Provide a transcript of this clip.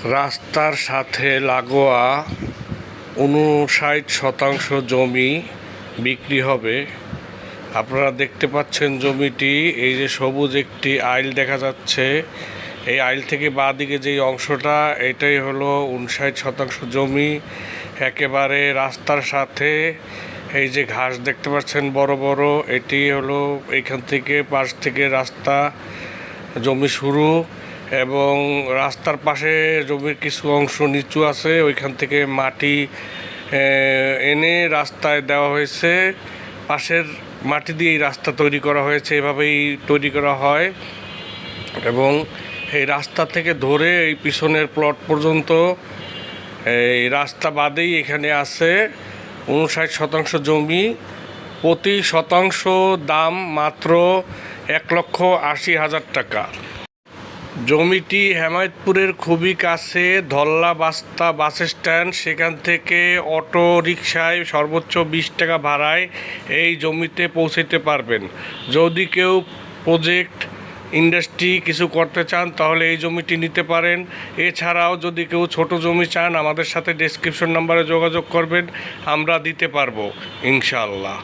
রাস্তার সাথে লাগোয়া ৫৯% জমি বিক্রি হবে। আপনারা দেখতে পাচ্ছেন জমিটি, এই যে সবুজ একটি আইল দেখা যাচ্ছে, এই আইল থেকে বাঁ দিকে যেই অংশটা, এটাই হলো ৫৯% জমি, একেবারে রাস্তার সাথে। এই যে ঘাস দেখতে পাচ্ছেন বড় বড়, এটি হলো এইখান থেকে পাশ থেকে রাস্তা, জমি শুরু, এবং রাস্তার পাশে জমির কিছু অংশ নিচু আছে, ওইখান থেকে মাটি এনে রাস্তায় দেওয়া হয়েছে। পাশের মাটি দিয়েই রাস্তা তৈরি করা হয়েছে, এভাবেই তৈরি করা হয়। এবং এই রাস্তা থেকে ধরে এই পিছনের প্লট পর্যন্ত এই রাস্তা বাদেই এখানে আছে ৫৯% জমি। প্রতি শতাংশ দাম মাত্র ১,৮০,০০০ টাকা। জমিটি হেমায়েতপুরের খুবই কাছে, ধল্লা বাস্তা বাস স্ট্যান্ড, সেখান থেকে অটো রিকশায় সর্বোচ্চ ২০ টাকা ভাড়ায় এই জমিতে পৌঁছতে পারবেন। যদি কেউ প্রজেক্ট ইন্ডাস্ট্রি কিছু করতে চান তাহলে এই জমিটি নিতে পারেন। এছাড়াও যদি কেউ ছোট জমি চান, আমাদের সাথে ডেসক্রিপশন নাম্বারে যোগাযোগ করবেন, আমরা দিতে পারবো ইনশাআল্লাহ।